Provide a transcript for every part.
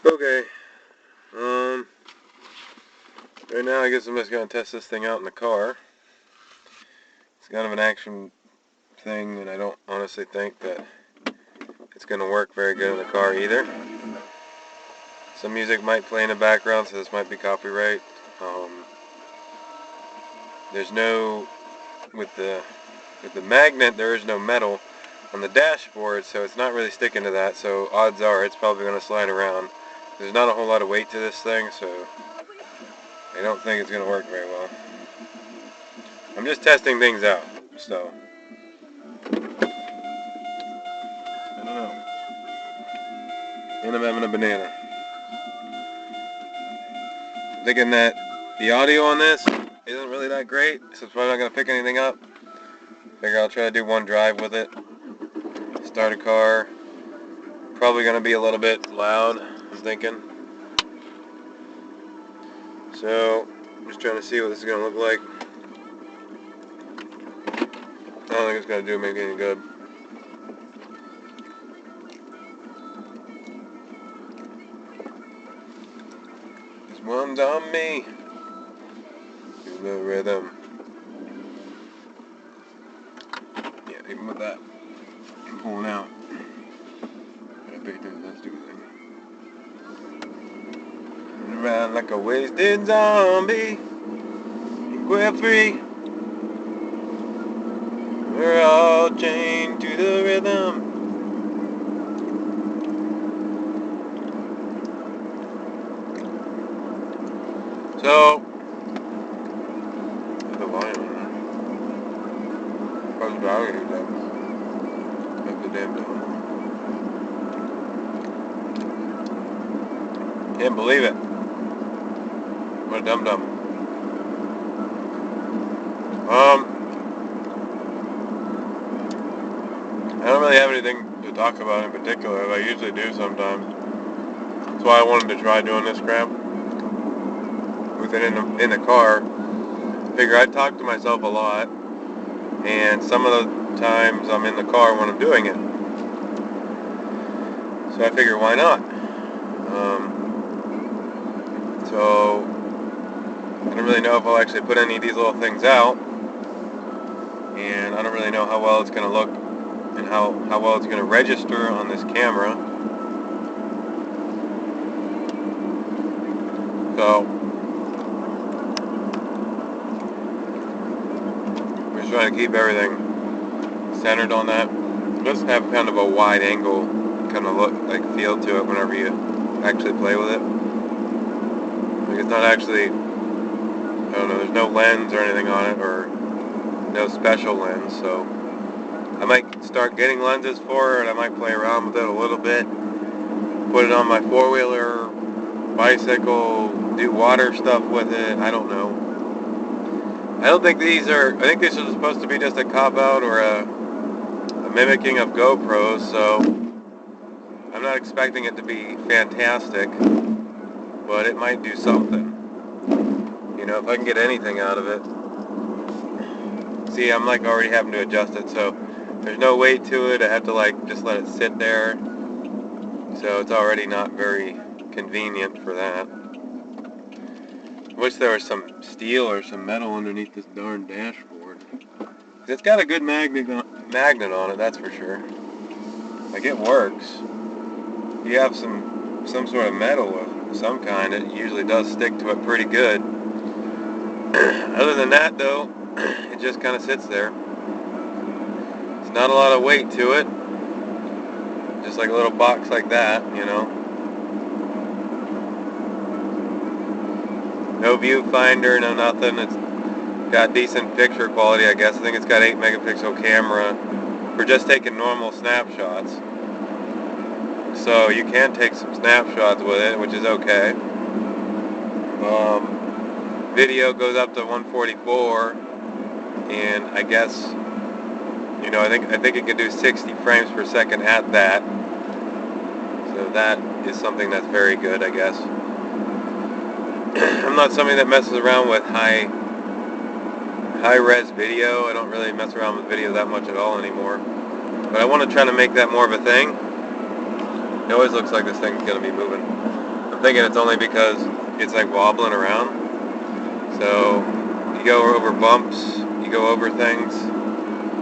Okay, right now I guess I'm just going to test this thing out in the car. It's kind of an action thing, and I don't honestly think that it's going to work very good in the car either. Some music might play in the background, so this might be copyright. There's no, with the magnet, there is no metal on the dashboard, so it's not really sticking to that, so odds are it's probably going to slide around. There's not a whole lot of weight to this thing, so I don't think it's going to work very well. I'm just testing things out, so I don't know. And I'm having a banana. I'm thinking that the audio on this isn't really that great, so it's probably not going to pick anything up. Figure I'll try to do one drive with it. Start a car. Probably going to be a little bit loud, I'm thinking. So, I'm just trying to see what this is going to look like. I don't think it's going to do me any good. This one's on me. Do the rhythm. Yeah, even with that, I'm pulling out. I picked up that stupid thing. Run around like a wasted zombie. We're free. We're all chained to the rhythm. So, the volume on that. How's the volume though? That's the damn thing. Can't believe it. What a dum-dum. I don't really have anything to talk about in particular. I usually do sometimes. That's why I wanted to try doing this crap with it in the car. Figure I talk to myself a lot, and some of the times I'm in the car when I'm doing it. So I figure why not? So I don't really know if I'll actually put any of these little things out, and I don't really know how well it's going to look and how well it's going to register on this camera. So I'm just trying to keep everything centered on that. Just have kind of a wide angle kind of look, like feel to it whenever you actually play with it. Like it's not actually, I don't know, there's no lens or anything on it, or no special lens, so I might start getting lenses for it, and I might play around with it a little bit, put it on my four-wheeler, bicycle, do water stuff with it, I don't know. I think these are supposed to be just a cop-out or a mimicking of GoPros, so I'm not expecting it to be fantastic, but it might do something. You know, if I can get anything out of it. See, I'm like already having to adjust it, so there's no weight to it. I have to like just let it sit there. So it's already not very convenient for that. Wish there was some steel or some metal underneath this darn dashboard. It's got a good magnet on it, that's for sure. Like it works. If you have some sort of metal of some kind, it usually does stick to it pretty good. Other than that though, it just kind of sits there. It's not a lot of weight to it. Just like a little box like that, you know. No viewfinder, no nothing. It's got decent picture quality, I guess. I think it's got 8 megapixel camera for just taking normal snapshots. So you can take some snapshots with it, which is okay. Video goes up to 144, and I guess, you know, I think it can do 60 frames per second at that. So that is something that's very good, I guess. I'm not somebody that messes around with high-res video. I don't really mess around with video that much at all anymore. But I want to try to make that more of a thing. It always looks like this thing's going to be moving. thinking it's only because it's like wobbling around. So you go over bumps, you go over things,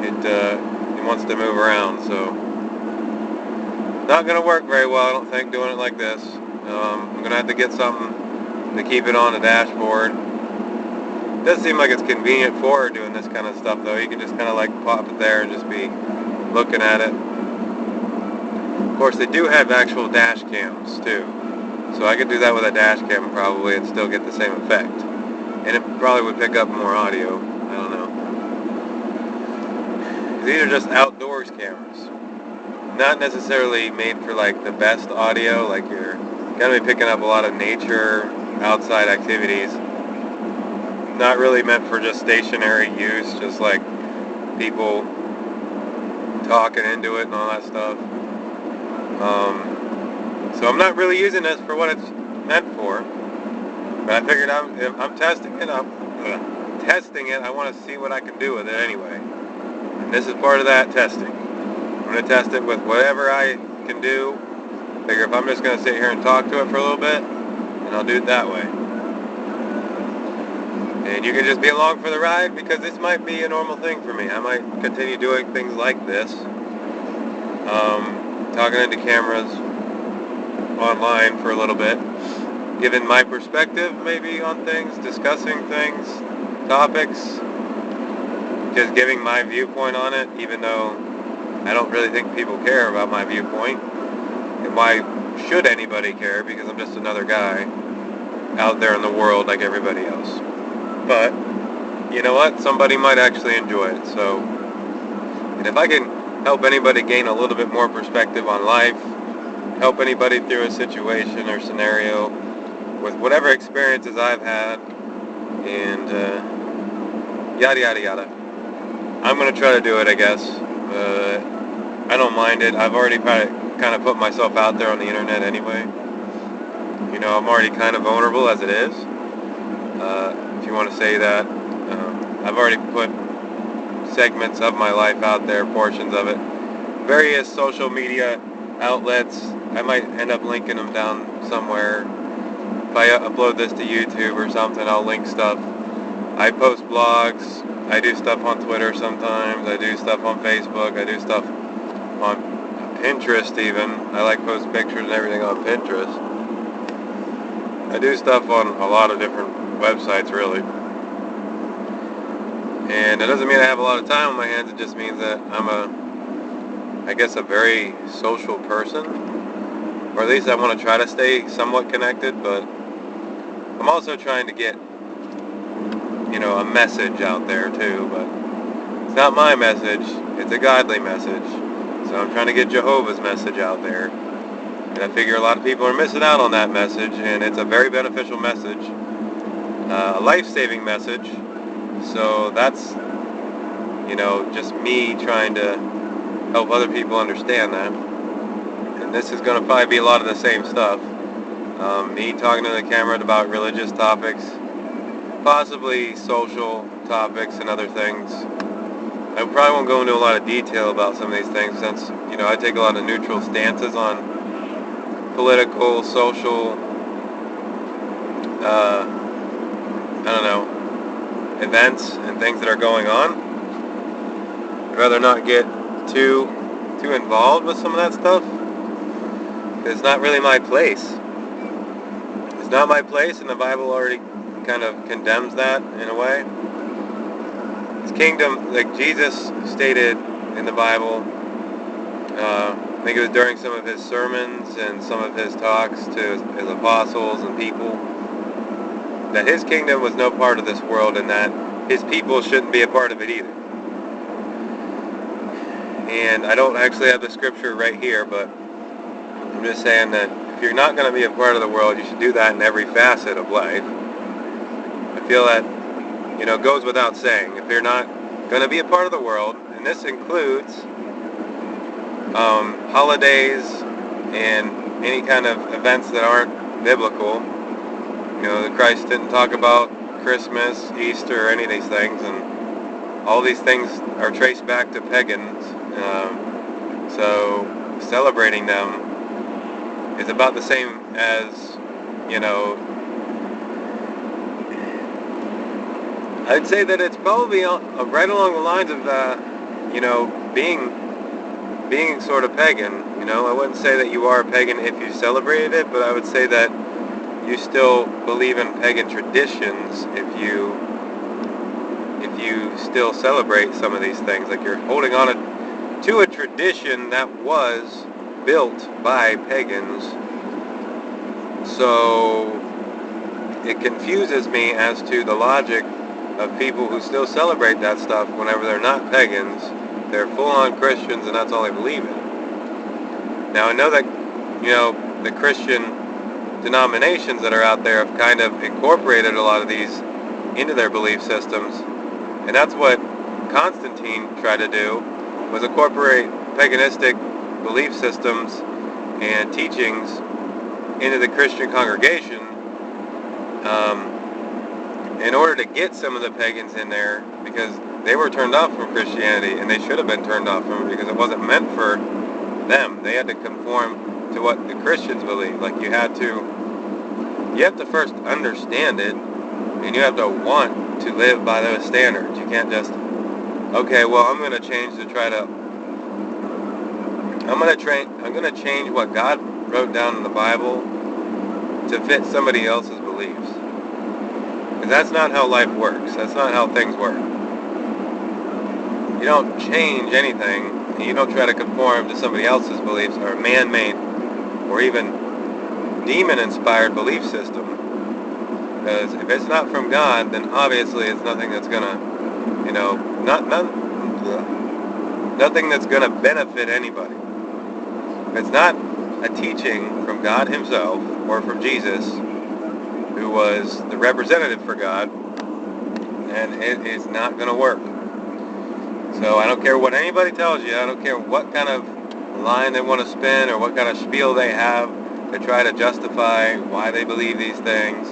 it wants to move around. So not going to work very well, I don't think, doing it like this. I'm going to have to get something to keep it on the dashboard. It does seem like it's convenient for doing this kind of stuff, though. You can just kind of like pop it there and just be looking at it. Of course, they do have actual dash cams too, so I could do that with a dash cam probably and still get the same effect. And it probably would pick up more audio. I don't know. These are just outdoors cameras, not necessarily made for like the best audio. Like you're gonna be picking up a lot of nature, outside activities. Not really meant for just stationary use, just like people talking into it and all that stuff. So I'm not really using this for what it's meant for. But I figured if I'm testing it, I want to see what I can do with it anyway. And this is part of that testing. I'm going to test it with whatever I can do. Figure if I'm just going to sit here and talk to it for a little bit, then I'll do it that way. And you can just be along for the ride, because this might be a normal thing for me. I might continue doing things like this. Talking into cameras online for a little bit. Giving my perspective maybe on things, discussing things, topics. Just giving my viewpoint on it, even though I don't really think people care about my viewpoint. And why should anybody care? Because I'm just another guy out there in the world like everybody else. But, you know what? Somebody might actually enjoy it. So, and if I can help anybody gain a little bit more perspective on life, help anybody through a situation or scenario with whatever experiences I've had, and yada yada yada, I'm going to try to do it, I guess. I don't mind it. I've already kind of put myself out there on the internet anyway. You know, I'm already kind of vulnerable as it is, if you want to say that. I've already put segments of my life out there, portions of it. Various social media outlets. I might end up linking them down somewhere. If I upload this to YouTube or something, I'll link stuff. I post blogs. I do stuff on Twitter sometimes. I do stuff on Facebook. I do stuff on Pinterest even. I like post pictures and everything on Pinterest. I do stuff on a lot of different websites, really. And it doesn't mean I have a lot of time on my hands. It just means that I'm I guess a very social person. Or at least I want to try to stay somewhat connected, but I'm also trying to get, you know, a message out there too. But it's not my message, it's a godly message. So I'm trying to get Jehovah's message out there. And I figure a lot of people are missing out on that message, and it's a very beneficial message. A life-saving message. So that's, you know, just me trying to help other people understand that. And this is going to probably be a lot of the same stuff. Me talking to the camera about religious topics, possibly social topics and other things. I probably won't go into a lot of detail about some of these things, since, you know, I take a lot of neutral stances on political, social, I don't know, events and things that are going on. I'd rather not get too involved with some of that stuff. It's not really my place. It's not my place, and the Bible already kind of condemns that in a way. His kingdom, like Jesus stated in the Bible, I think it was during some of his sermons and some of his talks to his apostles and people, that his kingdom was no part of this world, and that his people shouldn't be a part of it either. And I don't actually have the scripture right here, but I'm just saying that if you're not going to be a part of the world, you should do that in every facet of life. I feel that, you know, goes without saying. If you're not going to be a part of the world, and this includes holidays and any kind of events that aren't biblical. You know, Christ didn't talk about Christmas, Easter, or any of these things, and all these things are traced back to pagans. So celebrating them is about the same as I'd say that it's probably right along the lines of, being sort of pagan. I wouldn't say that you are a pagan if you celebrated it, but I would say that you still believe in pagan traditions if you still celebrate some of these things. Like you're holding on to a tradition that was built by pagans. So it confuses me as to the logic of people who still celebrate that stuff whenever they're not pagans. They're full-on Christians and that's all they believe in. Now I know that, the Christian denominations that are out there have kind of incorporated a lot of these into their belief systems. And that's what Constantine tried to do, was incorporate paganistic belief systems and teachings into the Christian congregation in order to get some of the pagans in there, because they were turned off from Christianity, and they should have been turned off from it because it wasn't meant for them. They had to conform to what the Christians believe. Like you have to first understand it, and you have to want to live by those standards. You can't just, okay, well, I'm going to change what God wrote down in the Bible to fit somebody else's beliefs. Because that's not how life works. That's not how things work. You don't change anything, and you don't try to conform to somebody else's beliefs or man-made or even demon-inspired belief system. Because if it's not from God, then obviously it's nothing that's gonna, nothing that's gonna benefit anybody. If it's not a teaching from God Himself or from Jesus, who was the representative for God, and it is not gonna work. So I don't care what anybody tells you. I don't care what kind of line they want to spin or what kind of spiel they have to try to justify why they believe these things.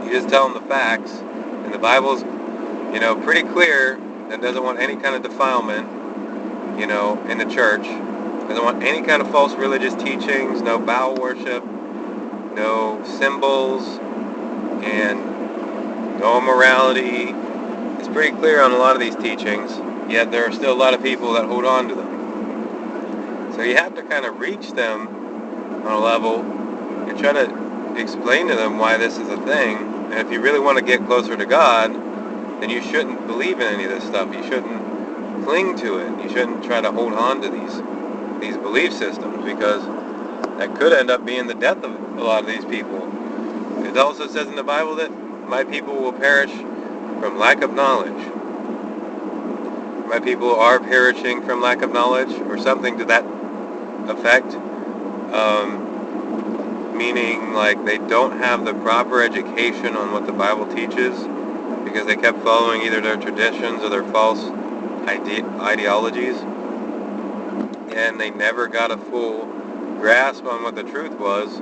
You just tell them the facts, and the Bible's, pretty clear that it doesn't want any kind of defilement, in the church. It doesn't want any kind of false religious teachings, no Baal worship, no symbols, and no immorality. It's pretty clear on a lot of these teachings, yet there are still a lot of people that hold on to them. So you have to kind of reach them on a level and try to explain to them why this is a thing. And if you really want to get closer to God, then you shouldn't believe in any of this stuff. You shouldn't cling to it. You shouldn't try to hold on to these belief systems, because that could end up being the death of a lot of these people. It also says in the Bible that my people will perish from lack of knowledge. My people are perishing from lack of knowledge, or something to that effect. Meaning like they don't have the proper education on what the Bible teaches, because they kept following either their traditions or their false ideologies, and they never got a full grasp on what the truth was,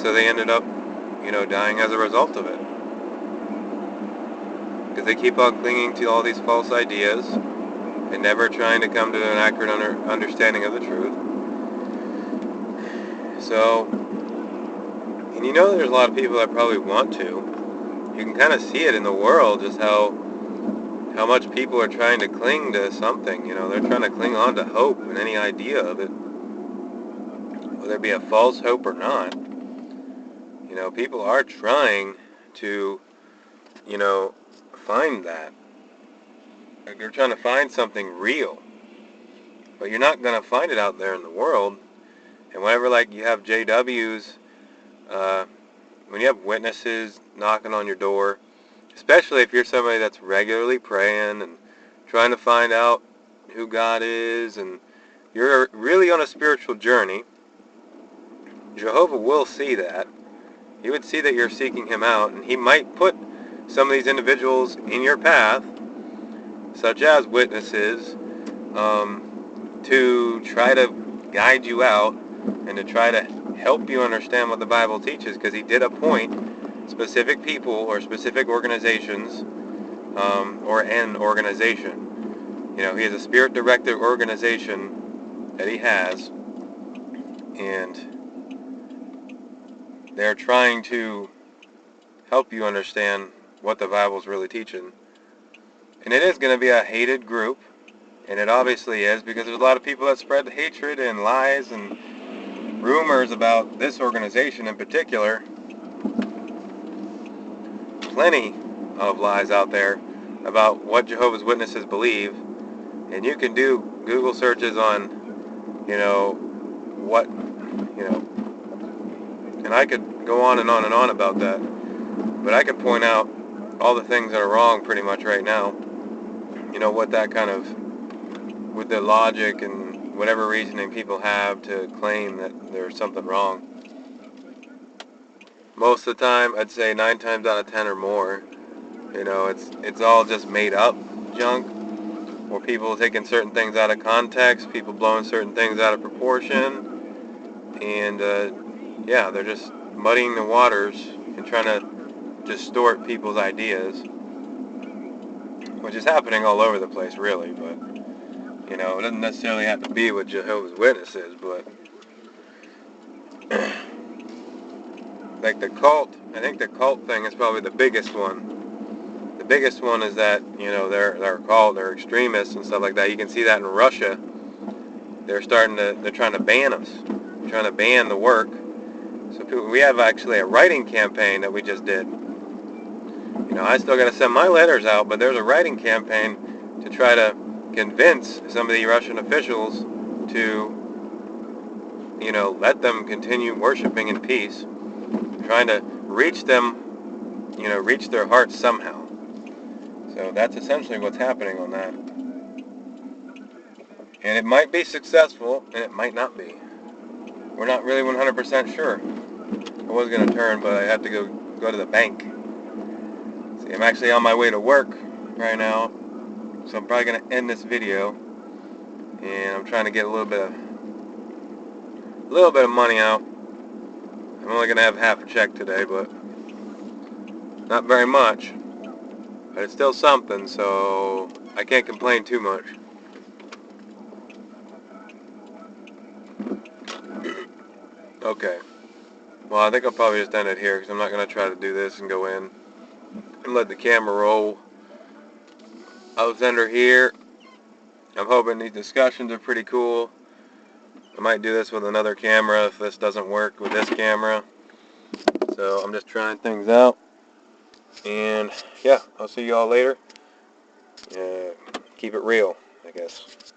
so they ended up, dying as a result of it. Because they keep on clinging to all these false ideas and never trying to come to an accurate understanding of the truth. So, and there's a lot of people that probably want to. You can kind of see it in the world, just how much people are trying to cling to something. They're trying to cling on to hope and any idea of it, whether it be a false hope or not. People are trying to, find that. Like they're trying to find something real. But you're not going to find it out there in the world. And whenever, you have JWs, when you have witnesses knocking on your door, especially if you're somebody that's regularly praying and trying to find out who God is, and you're really on a spiritual journey, Jehovah will see that. He would see that you're seeking Him out, and He might put some of these individuals in your path, such as witnesses, to try to guide you out and to try to help you understand what the Bible teaches, because He did appoint specific people or specific organizations, or an organization. He has a spirit-directed organization that He has, and they're trying to help you understand what the Bible's really teaching. And it is going to be a hated group, and it obviously is, because there's a lot of people that spread hatred and lies and rumors about this organization in particular. Plenty of lies out there about what Jehovah's Witnesses believe, and you can do Google searches on, what, and I could go on and on and on about that, but I could point out all the things that are wrong pretty much right now. What that kind of, with the logic and whatever reasoning people have to claim that there's something wrong. Most of the time, I'd say 9 times out of 10 or more, it's all just made up junk, or people taking certain things out of context, people blowing certain things out of proportion, and yeah, they're just muddying the waters and trying to distort people's ideas, which is happening all over the place, really. But it doesn't necessarily have to be with Jehovah's Witnesses, but like the cult, I think the cult thing is probably the biggest one. The biggest one is that, they're a cult, they're extremists and stuff like that. You can see that in Russia. They're trying to ban us. They're trying to ban the work. So we have actually a writing campaign that we just did. I still got to send my letters out, but there's a writing campaign to try to convince some of the Russian officials to, let them continue worshiping in peace. Trying to reach them, reach their hearts somehow. So that's essentially what's happening on that. And it might be successful, and it might not be. We're not really 100% sure. I was going to turn, but I have to go to the bank. See, I'm actually on my way to work right now, so I'm probably going to end this video. And I'm trying to get a little bit of money out. I'm only going to have half a check today, but not very much. But it's still something, so I can't complain too much. Okay. Well, I think I'll probably just end it here, because I'm not going to try to do this and go in and let the camera roll. I'll send her here. I'm hoping these discussions are pretty cool. I might do this with another camera if this doesn't work with this camera. So I'm just trying things out. And yeah, I'll see you all later. Keep it real, I guess.